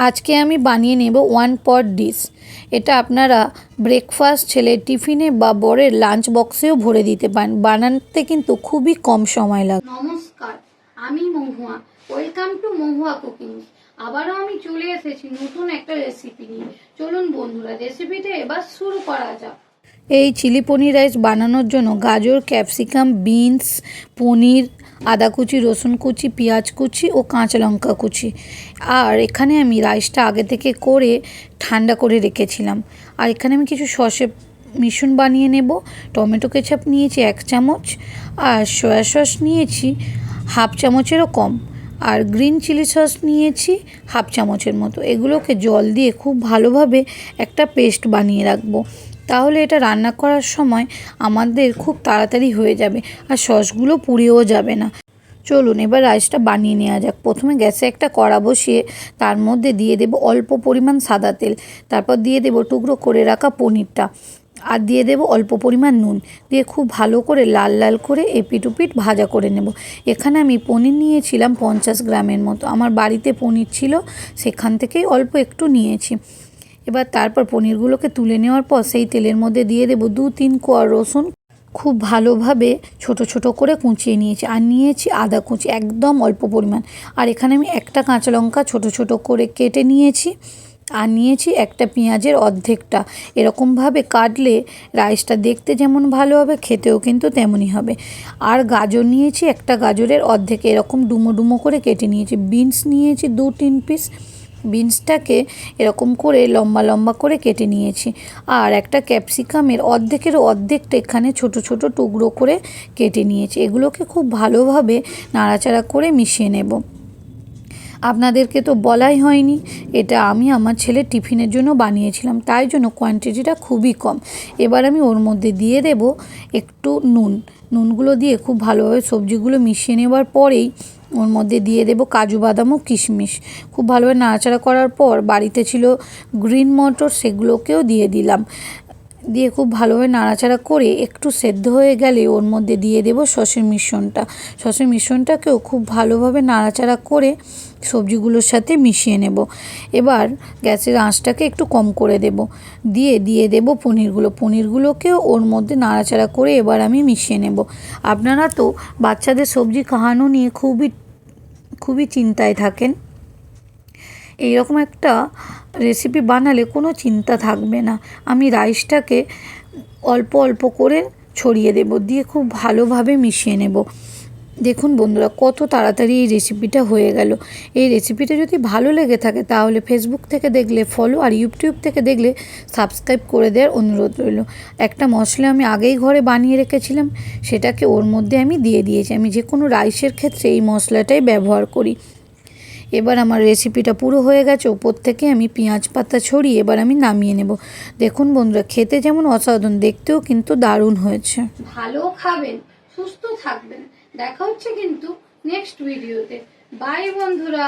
আজকে আমি বানিয়ে নেব ওয়ান পট ডিশ। এটা আপনারা ব্রেকফাস্ট, ছেলের টিফিনে বা বরের লাঞ্চ বক্সেও ভরে দিতে পারেন। বানাতে কিন্তু খুবই কম সময় লাগে। নমস্কার, আমি Mahua. Welcome to Mahua cooking. আবারও আমি চলে এসেছি নতুন একটা রেসিপি নিয়ে। চলুন বন্ধুরা, রেসিপিটা এবার শুরু করা যাক। এই চিলি পনির রাইস বানানোর জন্য গাজর, ক্যাপসিকাম, বিনস, পনির, আদা কুচি, রসুন কুচি, পেঁয়াজ কুচি ও কাঁচা লঙ্কা কুচি। আর এখানে আমি রাইসটা আগে থেকে করে ঠান্ডা করে রেখেছিলাম। আর এখানে আমি কিছু সসের মিশ্রণ বানিয়ে নেব। টমেটো কেচাপ নিয়েছি 1 চামচ, আর সয়া সস নিয়েছি হাফ চামচেরও কম, আর গ্রিন চিলি সস নিয়েছি হাফ চামচের মতো। এগুলোকে জল দিয়ে খুব ভালোভাবে একটা পেস্ট বানিয়ে রাখবো। তাহলে এটা রান্না করার সময় আমাদের খুব তাড়াতাড়ি হয়ে যাবে, আর সসগুলো পুড়েও যাবে না। চলুন এবার রাইসটা বানিয়ে নেওয়া যাক। প্রথমে গ্যাসে একটা কড়া বসিয়ে তার মধ্যে দিয়ে দেব অল্প পরিমাণ সাদা তেল, তারপর দিয়ে দেব টুকরো করে রাখা পনিরটা, আর দিয়ে দেব অল্প পরিমাণ নুন, দিয়ে খুব ভালো করে লাল লাল করে এপিট ওপিট ভাজা করে নেব। এখানে আমি পনির নিয়েছিলাম 50 গ্রামের মতো। আমার বাড়িতে পনির ছিল, সেখান থেকেই অল্প একটু নিয়েছি। এবার তারপর পনিরগুলোকে তুলে নেওয়ার পর সেই তেলের মধ্যে দিয়ে দেব 2-3 কোয়া রসুন, খুব ভালোভাবে ছোট ছোট করে কুচিয়ে নিয়েছি। আর নিয়েছি আদা কুচি একদম অল্প পরিমাণ। আর এখানে আমি একটা কাঁচা লঙ্কা ছোট ছোট করে কেটে নিয়েছি। আর নিয়েছি একটা পেঁয়াজের অর্ধেকটা। এরকমভাবে কাটলে রাইসটা দেখতে যেমন ভালো হবে, খেতেও কিন্তু তেমনই হবে। আর গাজর নিয়েছি একটা গাজরের অর্ধেক, এরকম ডুমো ডুমো করে কেটে নিয়েছি। বিনস নিয়েছি 2-3 পিস, বিনসটাকে এরকম করে লম্বা লম্বা করে কেটে নিয়েছি। আর একটা ক্যাপসিকামের অর্ধেকের অর্ধেকটা এখানে ছোট ছোট টুকরো করে কেটে নিয়েছি। এগুলোকে খুব ভালোভাবে নাড়াচাড়া করে মিশিয়ে নেব। আপনাদেরকে তো বলাই হয়নি, এটা আমি আমার ছেলের টিফিনের জন্য বানিয়েছিলাম, তাই জন্য কোয়ান্টিটিটা খুবই কম। এবার আমি ওর মধ্যে দিয়ে দেব একটু নুনগুলো দিয়ে খুব ভালোভাবে সবজিগুলো মিশিয়ে নেবার পরেই ওর মধ্যে দিয়ে দেব কাজু বাদাম ও কিশমিশ। খুব ভালোভাবে নাড়াচাড়া করার পর বাড়িতে ছিল গ্রিন মটর, সেগুলোকেও দিয়ে দিলাম। দিয়ে খুব ভালোভাবে নাড়াচাড়া করে একটু সেদ্ধ হয়ে গেলে ওর মধ্যে দিয়ে দেব সসের মিশ্রণটা। সসের মিশ্রণটাকেও খুব ভালোভাবে নাড়াচাড়া করে সবজিগুলোর সাথে মিশিয়ে নেব। এবার গ্যাসের আঁচটাকে একটু কম করে দেব, দিয়ে দেব পনিরগুলোকেও ওর মধ্যে নাড়াচাড়া করে এবার আমি মিশিয়ে নেব। আপনারা তো বাচ্চাদের সবজি খাওয়ানো নিয়ে খুবই চিন্তায় থাকেন। এইরকম একটা রেসিপি বানালে কোনো চিন্তা থাকবে না। আমি রাইসটাকে অল্প অল্প করে ছড়িয়ে দেব, দিয়ে খুব ভালোভাবে মিশিয়ে নেব। দেখুন বন্ধুরা, কত তাড়াতাড়ি এই রেসিপিটা হয়ে গেল। এই রেসিপিটা যদি ভালো লেগে থাকে তাহলে ফেসবুক থেকে দেখলে ফলো, আর ইউটিউব থেকে দেখলে সাবস্ক্রাইব করে দেওয়ার অনুরোধ রইল। একটা মশলা আমি আগেই ঘরে বানিয়ে রেখেছিলাম, সেটাকে ওর মধ্যে আমি দিয়ে দিয়েছি। আমি যে কোনো রাইসের ক্ষেত্রে এই মশলাটাই ব্যবহার করি। এবার আমার রেসিপিটা পুরো হয়ে গেছে। ওপর থেকে আমি পেঁয়াজ পাতা ছড়িয়ে এবার আমি নামিয়ে নেব। দেখুন বন্ধুরা, খেতে যেমন অসাধারণ, দেখতেও কিন্তু দারুণ হয়েছে। ভালো খাবেন, সুস্থ থাকবেন। দেখা হচ্ছে কিন্তু নেক্সট ভিডিওতে। বাই বন্ধুরা।